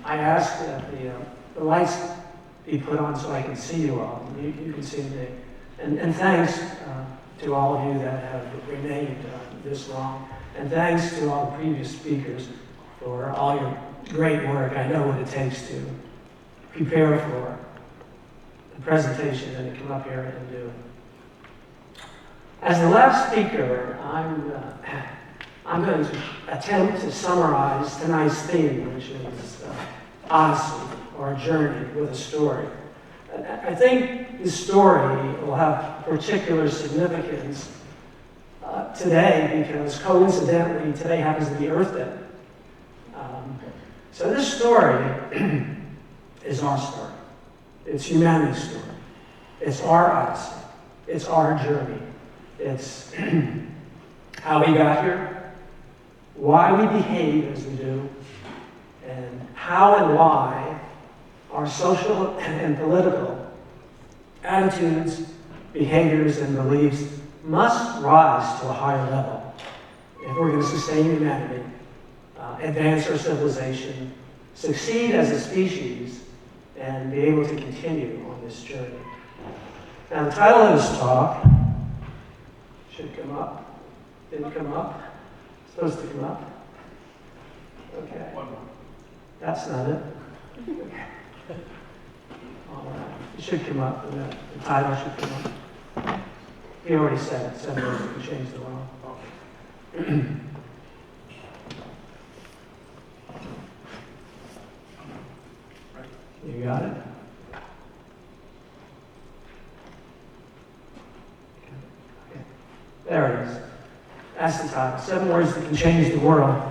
I asked that the lights be put on so I can see you all. You can see me. And thanks to all of you that have remained this long. And thanks to all the previous speakers for all your great work. I know what it takes to prepare for the presentation and to come up here and do. As the last speaker, I'm going to attempt to summarize tonight's theme, which is Odyssey, or a journey with a story. I think this story will have particular significance today because coincidentally today happens to be Earth Day. So this story is our story. It's humanity's story. It's our Odyssey. It's our journey. It's how we got here, why we behave as we do, and how and why our social and political attitudes, behaviors, and beliefs must rise to a higher level if we're going to sustain humanity, advance our civilization, succeed as a species, and be able to continue on this journey. Now, the title of this talk should come up. Didn't come up? Supposed to come up? Okay. One more. That's not it. Okay. All right. It should come up. The title should come up. He already said it. 7 words that can change the world. Okay. You got it? Okay. There it is. That's the title. 7 words that can change the world.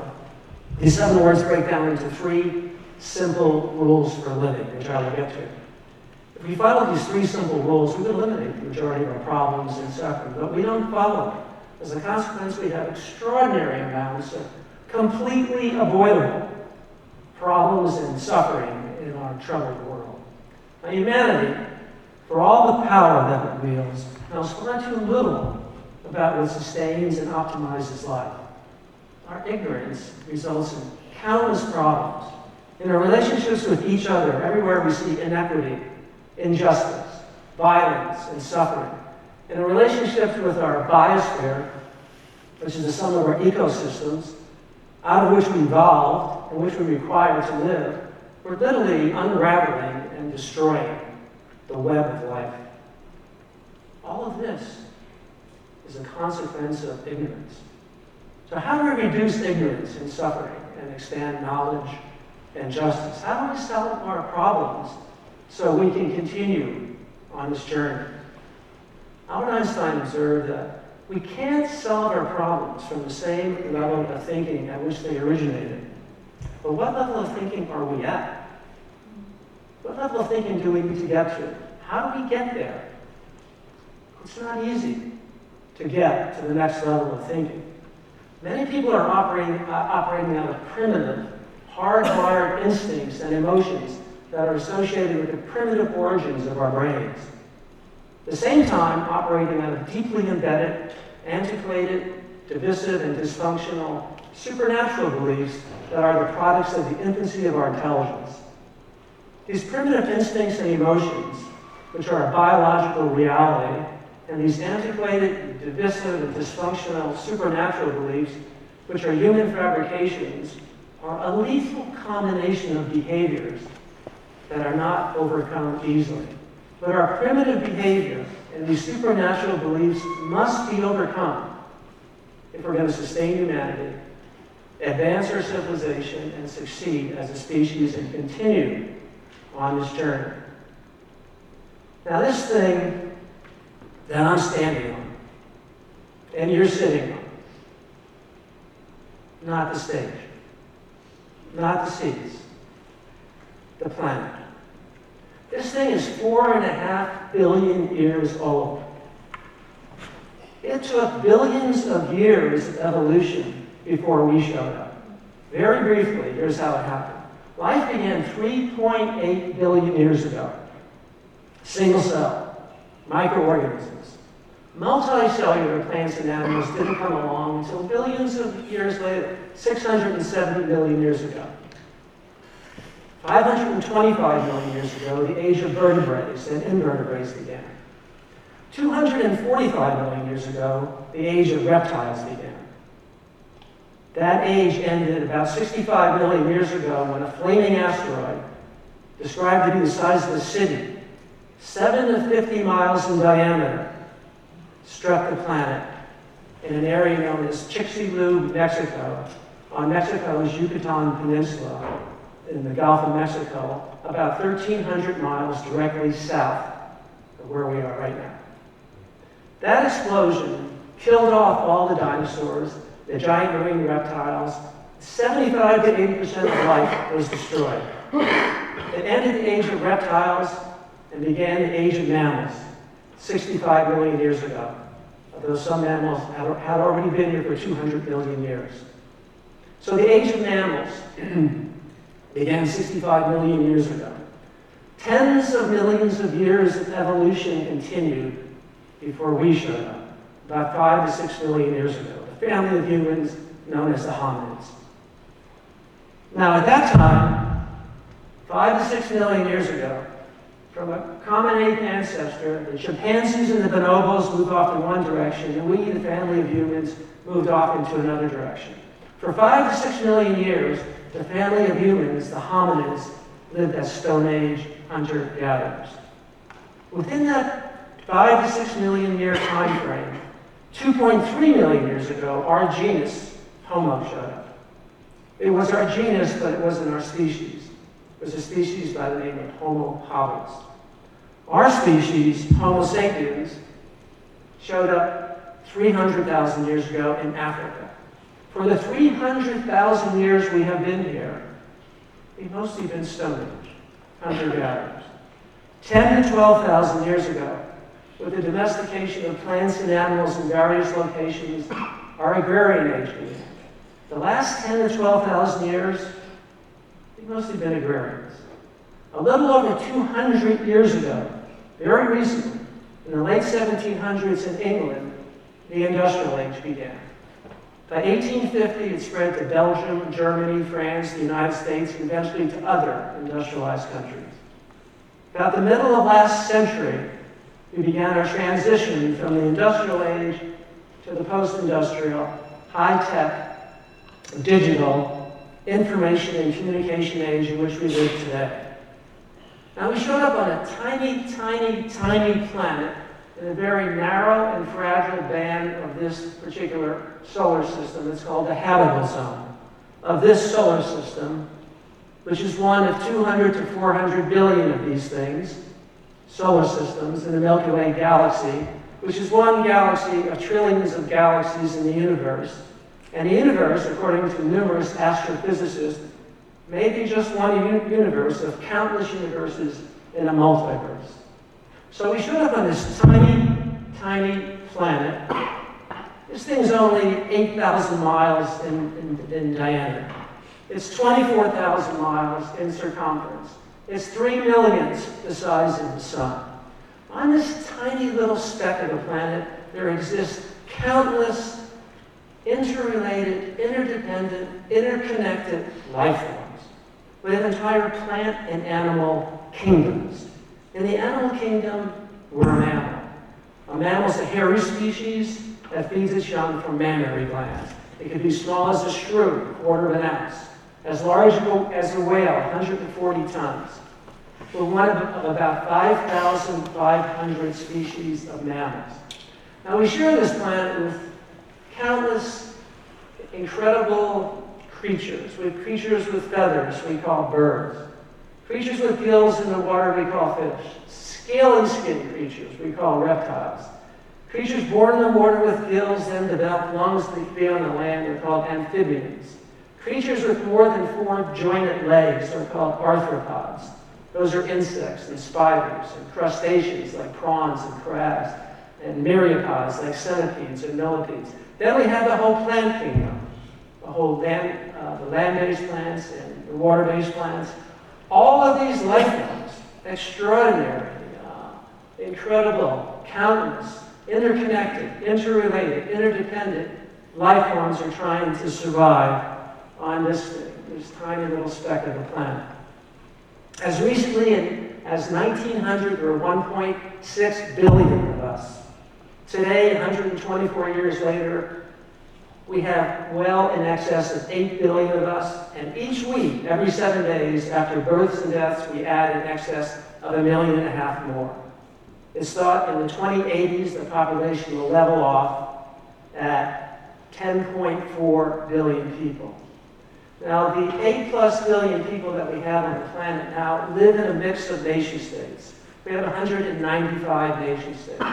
These 7 words break down into 3 simple rules for living, which I will get to. If we follow these 3 simple rules, we would eliminate the majority of our problems and suffering, but we don't follow them. As a consequence, we have extraordinary amounts of completely avoidable problems and suffering in our troubled world. Now, humanity, for all the power that it wields, knows far too little about what sustains and optimizes life. Our ignorance results in countless problems. In our relationships with each other, everywhere we see inequity, injustice, violence, and suffering. In our relationships with our biosphere, which is the sum of our ecosystems, out of which we evolved and which we require to live, we're literally unraveling and destroying the web of life. All of this is a consequence of ignorance. So how do we reduce ignorance and suffering and expand knowledge and justice? How do we solve our problems so we can continue on this journey? Albert Einstein observed that we can't solve our problems from the same level of thinking at which they originated. But what level of thinking are we at? What level of thinking do we need to get to? How do we get there? It's not easy to get to the next level of thinking. Many people are operating out of primitive, hardwired instincts and emotions that are associated with the primitive origins of our brains. At the same time, operating out of deeply embedded, antiquated, divisive, and dysfunctional supernatural beliefs that are the products of the infancy of our intelligence. These primitive instincts and emotions, which are a biological reality, and these antiquated, divisive, and dysfunctional supernatural beliefs, which are human fabrications, are a lethal combination of behaviors that are not overcome easily. But our primitive behavior and these supernatural beliefs must be overcome if we're going to sustain humanity, advance our civilization, and succeed as a species and continue on this journey. Now, this thing that I'm standing on, and you're sitting on, not the stage, not the seats, the planet. This thing is 4.5 billion years old. It took billions of years of evolution before we showed up. Very briefly, here's how it happened. Life began 3.8 billion years ago. Single cell, microorganisms. Multicellular plants and animals didn't come along until billions of years later, 670 million years ago. 525 million years ago, the age of vertebrates and invertebrates began. 245 million years ago, the age of reptiles began. That age ended about 65 million years ago when a flaming asteroid, described to be the size of a city, 7 to 50 miles in diameter, struck the planet in an area known as Chicxulub, Mexico, on Mexico's Yucatan Peninsula in the Gulf of Mexico, about 1,300 miles directly south of where we are right now. That explosion killed off all the dinosaurs, the giant marine reptiles. 75 to 80% of life was destroyed. It ended the age of reptiles and began the age of mammals 65 million years ago, although some mammals had already been here for 200 million years. So the age of mammals began 65 million years ago. Tens of millions of years of evolution continued before we showed up, about 5 to 6 million years ago, the family of humans known as the hominids. Now at that time, 5 to 6 million years ago, from a common ape ancestor, the chimpanzees and the bonobos moved off in one direction, and we, the family of humans, moved off into another direction. For 5 to 6 million years, the family of humans, the hominids, lived as Stone Age hunter-gatherers. Within that 5 to 6 million year time frame, 2.3 million years ago, our genus, Homo, showed up. It was our genus, but it wasn't our species. It was a species by the name of Homo habilis. Our species, Homo sapiens, showed up 300,000 years ago in Africa. For the 300,000 years we have been here, we've mostly been Stone Age, hunter-gatherers. 10 to 12,000 years ago, with the domestication of plants and animals in various locations, our agrarian age began. The last 10 to 12,000 years, we've mostly been agrarians. A little over 200 years ago, very recently, in the late 1700s in England, the Industrial Age began. By 1850, it spread to Belgium, Germany, France, the United States, and eventually to other industrialized countries. About the middle of last century, we began our transition from the Industrial Age to the post-industrial, high-tech, digital, information and communication age in which we live today. Now, we showed up on a tiny, tiny, tiny planet in a very narrow and fragile band of this particular solar system. It's called the habitable zone of this solar system, which is one of 200 to 400 billion of these things, solar systems in the Milky Way galaxy, which is one galaxy of trillions of galaxies in the universe. And the universe, according to numerous astrophysicists, may be just one universe of countless universes in a multiverse. So we showed up on this tiny, tiny planet. This thing's only 8,000 miles in diameter. It's 24,000 miles in circumference. It's 3 millionths the size of the sun. On this tiny little speck of a planet, there exist countless interrelated, interdependent, interconnected life forms. We have entire plant and animal kingdoms. In the animal kingdom, we're a mammal. A mammal is a hairy species that feeds its young from mammary glands. It could be small as a shrew, 1/4 of an ounce, as large as a whale, 140 tons. We're one of about 5,500 species of mammals. Now, we share this planet with countless incredible creatures. We have creatures with feathers we call birds. Creatures with gills in the water we call fish. Scaly skin creatures we call reptiles. Creatures born in the water with gills then develop lungs that feed on the land are called amphibians. Creatures with more than 4 jointed legs are called arthropods. Those are insects and spiders and crustaceans like prawns and crabs, and myriapods like centipedes and millipedes. Then we have the whole plant kingdom, the whole land-based plants and the water-based plants. All of these life forms, extraordinary, incredible, countless, interconnected, interrelated, interdependent life forms are trying to survive on this tiny little speck of the planet. As recently as 1900, there were 1.6 billion of us. Today, 124 years later, we have well in excess of 8 billion of us, and each week, every 7 days, after births and deaths, we add in excess of 1.5 million more. It's thought in the 2080s the population will level off at 10.4 billion people. Now, the 8+ billion people that we have on the planet now live in a mix of nation states. We have 195 nation states.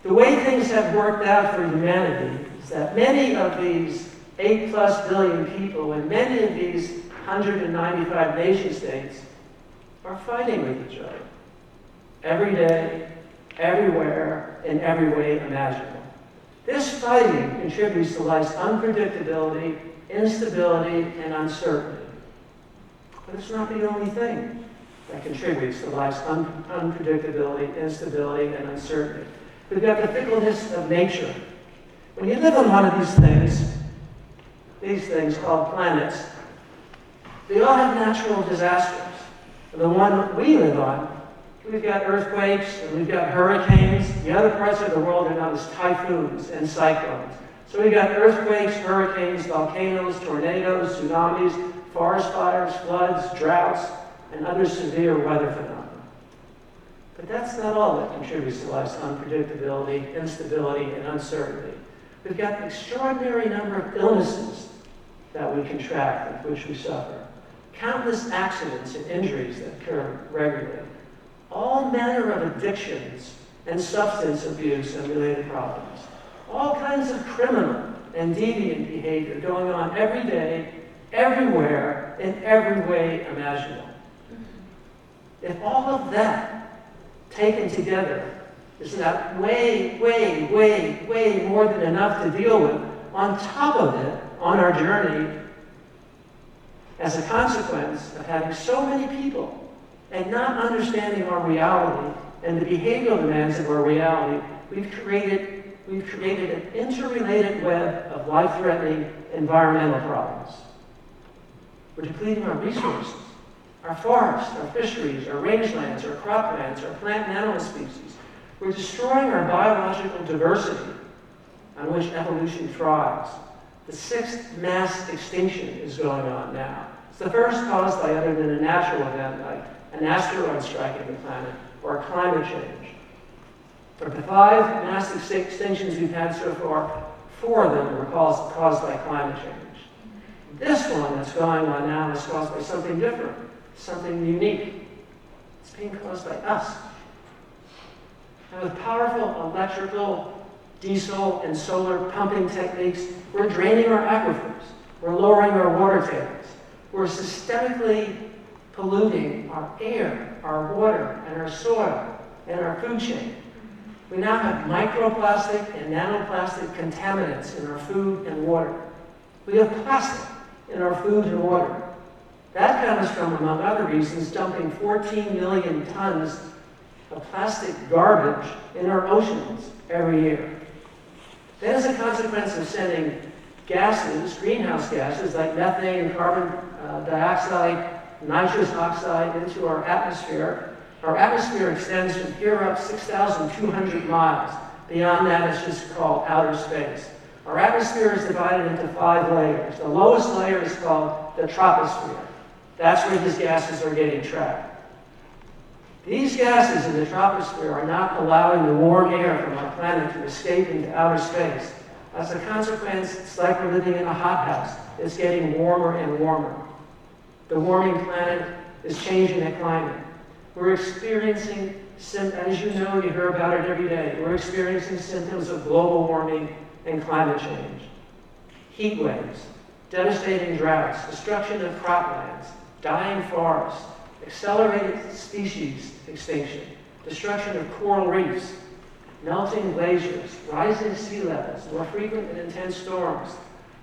The way things have worked out for humanity is that many of these 8+ billion people in many of these 195 nation states are fighting with each other every day, everywhere, in every way imaginable. This fighting contributes to life's unpredictability, instability, and uncertainty. But it's not the only thing that contributes to life's unpredictability, instability, and uncertainty. We've got the fickleness of nature. When you live on one of these things called planets, they all have natural disasters. And the one we live on, we've got earthquakes, and we've got hurricanes. The other parts of the world are known as typhoons and cyclones. So we've got earthquakes, hurricanes, volcanoes, tornadoes, tsunamis, forest fires, floods, droughts, and other severe weather phenomena. But that's not all that contributes to life's unpredictability, instability, and uncertainty. We've got an extraordinary number of illnesses that we contract, with which we suffer. Countless accidents and injuries that occur regularly. All manner of addictions and substance abuse and related problems. All kinds of criminal and deviant behavior going on every day, everywhere, in every way imaginable. If all of that taken together is not way more than enough to deal with, on top of it, on our journey, as a consequence of having so many people and not understanding our reality and the behavioral demands of our reality, we've created an interrelated web of life-threatening environmental problems. We're depleting our resources, our forests, our fisheries, our rangelands, our croplands, our plant and animal species. We're destroying our biological diversity on which evolution thrives. The 6th mass extinction is going on now. It's the first caused by other than a natural event like an asteroid striking the planet or climate change. Of the 5 mass extinctions we've had so far, 4 of them were caused by climate change. This one that's going on now is caused by something different, something unique. It's being caused by us. And with powerful electrical, diesel, and solar pumping techniques, we're draining our aquifers. We're lowering our water tables. We're systemically polluting our air, our water, and our soil, and our food chain. We now have microplastic and nanoplastic contaminants in our food and water. We have plastic in our food and water. That comes from, among other reasons, dumping 14 million tons of plastic garbage in our oceans every year. Then, as a consequence of sending gases, greenhouse gases like methane, carbon dioxide, nitrous oxide into our atmosphere extends from here up 6,200 miles. Beyond that, it's just called outer space. Our atmosphere is divided into 5 layers. The lowest layer is called the troposphere. That's where these gases are getting trapped. These gases in the troposphere are not allowing the warm air from our planet to escape into outer space. As a consequence, it's like we're living in a hothouse. It's getting warmer and warmer. The warming planet is changing the climate. We're experiencing, as you know, you hear about it every day, we're experiencing symptoms of global warming and climate change. Heat waves, devastating droughts, destruction of croplands, dying forests, accelerated species extinction, destruction of coral reefs, melting glaciers, rising sea levels, more frequent and intense storms,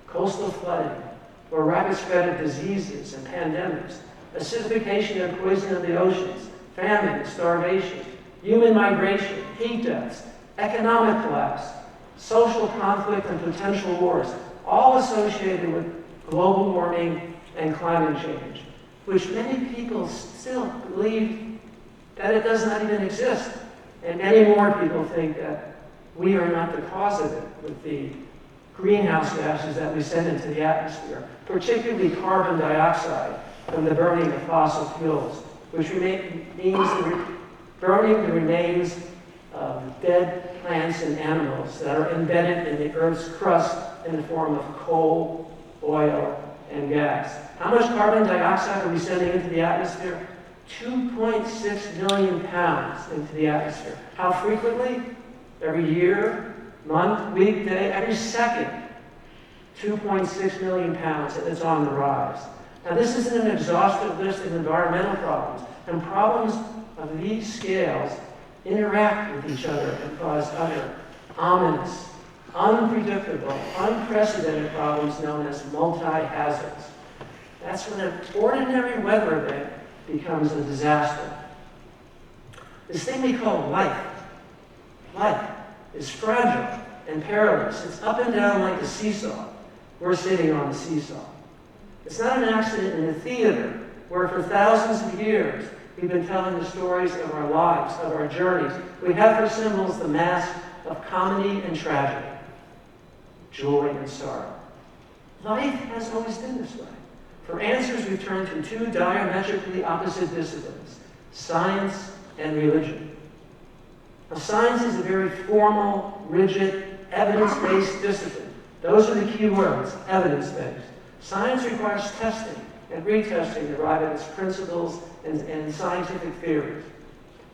coastal flooding, more rapid spread of diseases and pandemics, acidification and poisoning of the oceans, famine, starvation, human migration, heat deaths, economic collapse, social conflict and potential wars, all associated with global warming and climate change. which many people still believe that it does not even exist. And many more people think that we are not the cause of it with the greenhouse gases that we send into the atmosphere, particularly carbon dioxide from the burning of fossil fuels, which means burning the remains of dead plants and animals that are embedded in the Earth's crust in the form of coal, oil, and gas. How much carbon dioxide are we sending into the atmosphere? 2.6 million pounds into the atmosphere. How frequently? Every year, month, week, day, every second. 2.6 million pounds, and it's on the rise. Now, this isn't an exhaustive list of environmental problems, and problems of these scales interact with each other and cause other ominous, unpredictable, unprecedented problems known as multi-hazards. That's when an ordinary weather event becomes a disaster. This thing we call life is fragile and perilous. It's up and down like a seesaw. We're sitting on a seesaw. It's not an accident in the theater where for thousands of years we've been telling the stories of our lives, of our journeys. We have for symbols the mask of comedy and tragedy, joy and sorrow. Life has always been this way. For answers, we've turned to two diametrically opposite disciplines, science and religion. Now, science is a very formal, rigid, evidence-based discipline. Those are the key words, evidence-based. Science requires testing and retesting to arrive at its principles and scientific theories.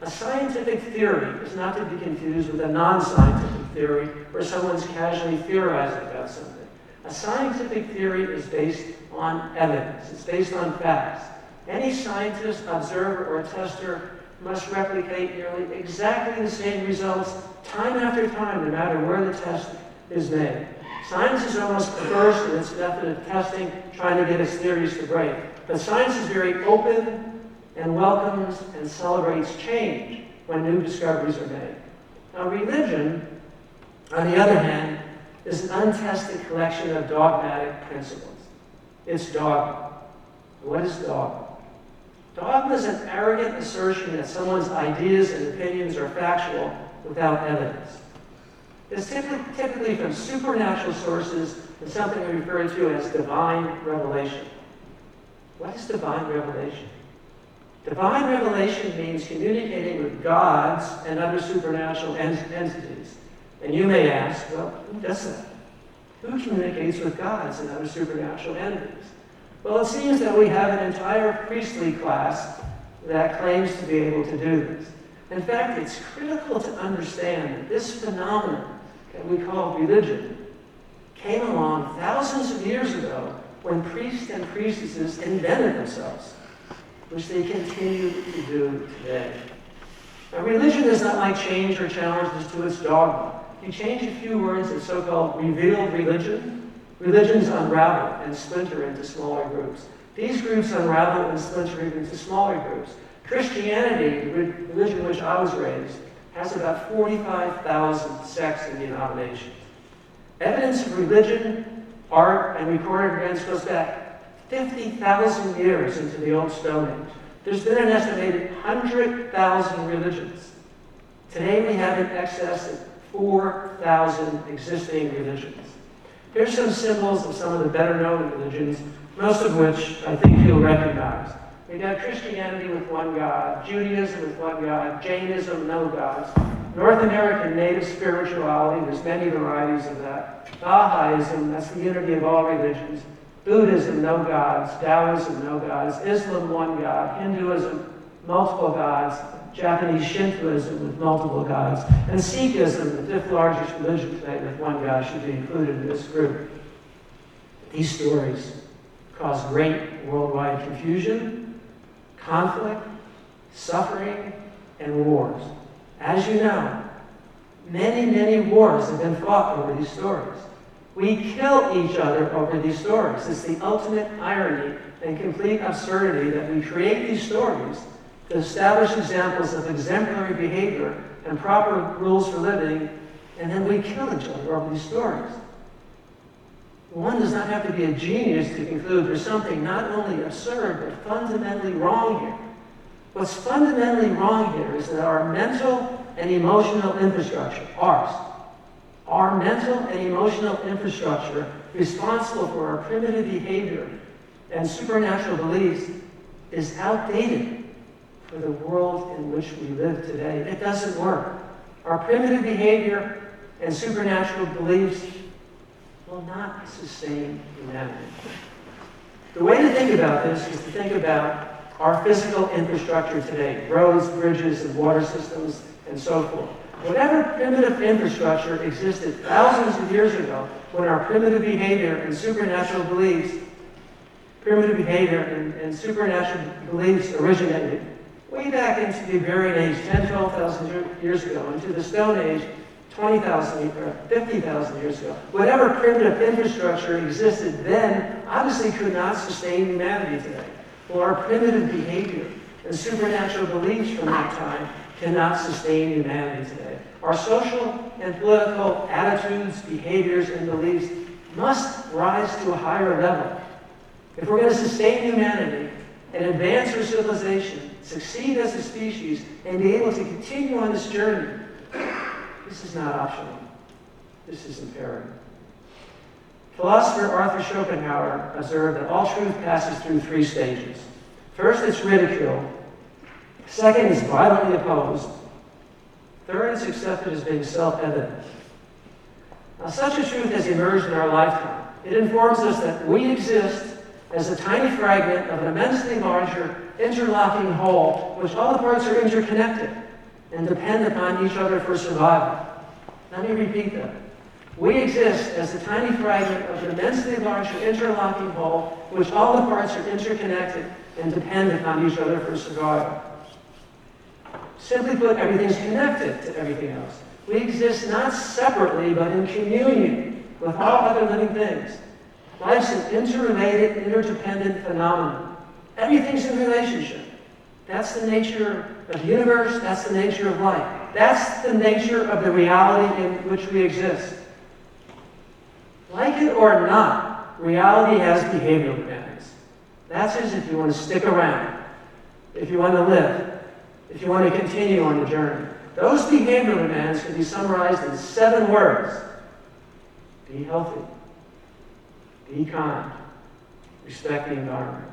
A scientific theory is not to be confused with a non-scientific theory where someone's casually theorizing about something. A scientific theory is based on evidence. It's based on facts. Any scientist, observer, or tester must replicate nearly exactly the same results time after time, no matter where the test is made. Science is almost perverse in its method of testing, trying to get its theories to break. But science is very open and welcomes and celebrates change when new discoveries are made. Now, religion, on the other hand, is an untested collection of dogmatic principles. It's dogma. What is dogma? Dogma is an arrogant assertion that someone's ideas and opinions are factual without evidence. It's typically from supernatural sources and something we refer to as divine revelation. What is divine revelation? Divine revelation means communicating with gods and other supernatural entities. And you may ask, well, who does that? Who communicates with gods and other supernatural entities? Well, it seems that we have an entire priestly class that claims to be able to do this. In fact, it's critical to understand that this phenomenon that we call religion came along thousands of years ago when priests and priestesses invented themselves, which they continue to do today. Now, religion does not like change or challenges to its dogma. If you change a few words in so-called revealed religion, religions unravel and splinter into smaller groups. These groups unravel and splinter into smaller groups. Christianity, the religion in which I was raised, has about 45,000 sects and denominations. Evidence of religion, art, and recorded events goes back 50,000 years into the Old Stone Age. There's been an estimated 100,000 religions. Today we have in excess of 4,000 existing religions. Here's some symbols of some of the better-known religions, most of which I think you'll recognize. We've got Christianity with one God, Judaism with one God, Jainism, no gods, North American native spirituality, there's many varieties of that, Baha'ism, that's the unity of all religions, Buddhism, no gods, Taoism, no gods, Islam, one God, Hinduism, multiple gods, Japanese Shintoism with multiple gods, and Sikhism, the fifth largest religion today with one God, should be included in this group. These stories cause great worldwide confusion, conflict, suffering, and wars. As you know, many, many wars have been fought over these stories. We kill each other over these stories. It's the ultimate irony and complete absurdity that we create these stories to establish examples of exemplary behavior and proper rules for living, and then we kill each other over these stories. One does not have to be a genius to conclude there's something not only absurd, but fundamentally wrong here. What's fundamentally wrong here is that our mental and emotional infrastructure, our mental and emotional infrastructure responsible for our primitive behavior and supernatural beliefs is outdated for the world in which we live today. It doesn't work. Our primitive behavior and supernatural beliefs will not sustain humanity. The way to think about this is to think about our physical infrastructure today, roads, bridges, and water systems, and so forth. Whatever primitive infrastructure existed thousands of years ago when our primitive behavior and supernatural beliefs originated, way back into the Iberian Age, 10, 12,000 years ago, into the Stone Age, 20,000 or 50,000 years ago. Whatever primitive infrastructure existed then obviously could not sustain humanity today. Well, our primitive behavior and supernatural beliefs from that time cannot sustain humanity today. Our social and political attitudes, behaviors, and beliefs must rise to a higher level. If we're going to sustain humanity and advance our civilization, succeed as a species, and be able to continue on this journey, this is not optional. This is imperative. Philosopher Arthur Schopenhauer observed that all truth passes through three stages. First, it's ridicule. Second, it's violently opposed. Third, it's accepted as being self-evident. Now, such a truth has emerged in our lifetime. It informs us that we exist as a tiny fragment of an immensely larger interlocking whole, which all the parts are interconnected and depend upon each other for survival. Let me repeat that. We exist as a tiny fragment of an immensely larger interlocking whole, which all the parts are interconnected and depend upon each other for survival. Simply put, everything's connected to everything else. We exist not separately, but in communion with all other living things. Life's an interrelated, interdependent phenomenon. Everything's in relationship. That's the nature of the universe. That's the nature of life. That's the nature of the reality in which we exist. Like it or not, reality has behavioral demands. That's just if you want to stick around, if you want to live, if you want to continue on the journey. Those behavioral demands can be summarized in 7 words. Be healthy. Be kind. Respect the environment.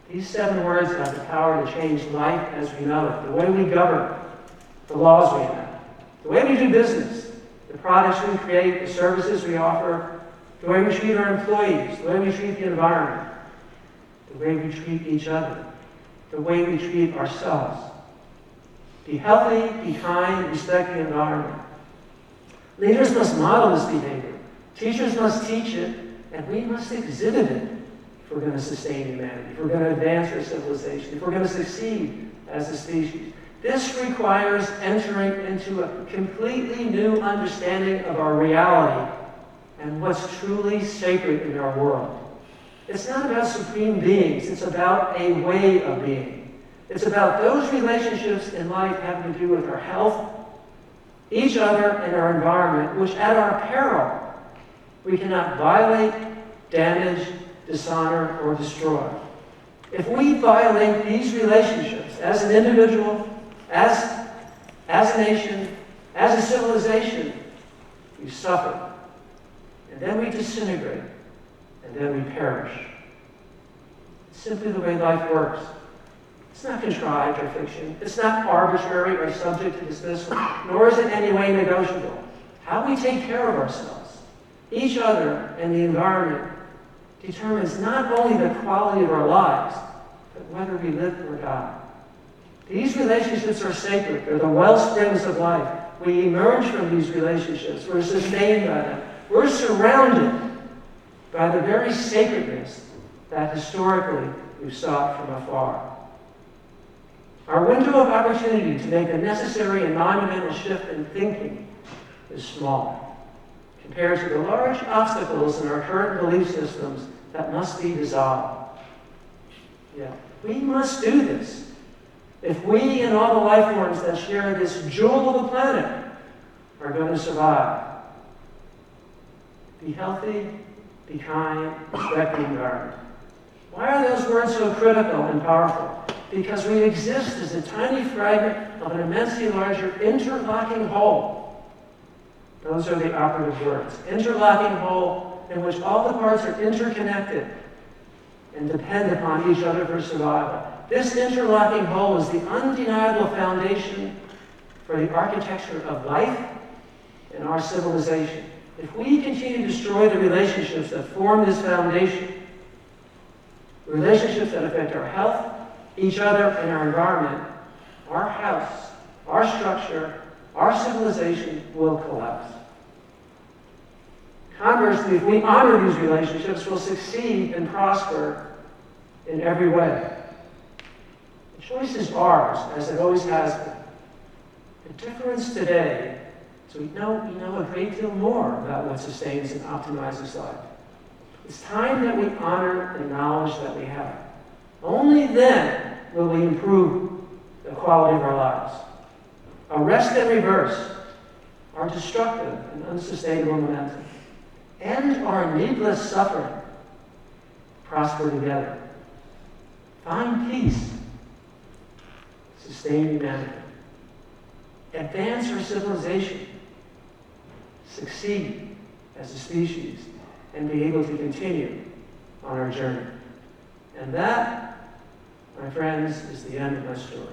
These 7 words have the power to change life as we know it, the way we govern, the laws we have, the way we do business, the products we create, the services we offer, the way we treat our employees, the way we treat the environment, the way we treat each other, the way we treat ourselves. Be healthy, be kind, respect the environment. Leaders must model this behavior. Teachers must teach it, and we must exhibit it if we're going to sustain humanity, if we're going to advance our civilization, if we're going to succeed as a species. This requires entering into a completely new understanding of our reality and what's truly sacred in our world. It's not about supreme beings, it's about a way of being. It's about those relationships in life having to do with our health, each other, and our environment, which at our peril, we cannot violate, damage, dishonor, or destroy. If we violate these relationships as an individual, as a nation, as a civilization, we suffer. And then we disintegrate. And then we perish. It's simply the way life works. It's not contrived or fiction. It's not arbitrary or subject to dismissal, nor is it in any way negotiable. How we take care of ourselves, each other, and the environment determines not only the quality of our lives, but whether we live or die. These relationships are sacred. They're the well springs of life. We emerge from these relationships. We're sustained by them. We're surrounded by the very sacredness that historically we've sought from afar. Our window of opportunity to make a necessary and monumental shift in thinking is small compared to the large obstacles in our current belief systems that must be dissolved. Yeah, we must do this if we and all the life forms that share this jewel of the planet are going to survive. Be healthy, be kind, respect the environment. Why are those words so critical and powerful? Because we exist as a tiny fragment of an immensely larger interlocking whole. Those are the operative words. Interlocking whole in which all the parts are interconnected and depend upon each other for survival. This interlocking whole is the undeniable foundation for the architecture of life and our civilization. If we continue to destroy the relationships that form this foundation, relationships that affect our health, each other, and our environment, our house, our structure, our civilization will collapse. Conversely, if we honor these relationships, we'll succeed and prosper in every way. The choice is ours, as it always has been. The difference today is we know a great deal more about what sustains and optimizes life. It's time that we honor the knowledge that we have. Only then will we improve the quality of our lives. Arrest and reverse our destructive and unsustainable momentum. End our needless suffering. Prosper together. Find peace. Sustain humanity. Advance our civilization. Succeed as a species. And be able to continue on our journey. And that, my friends, is the end of my story.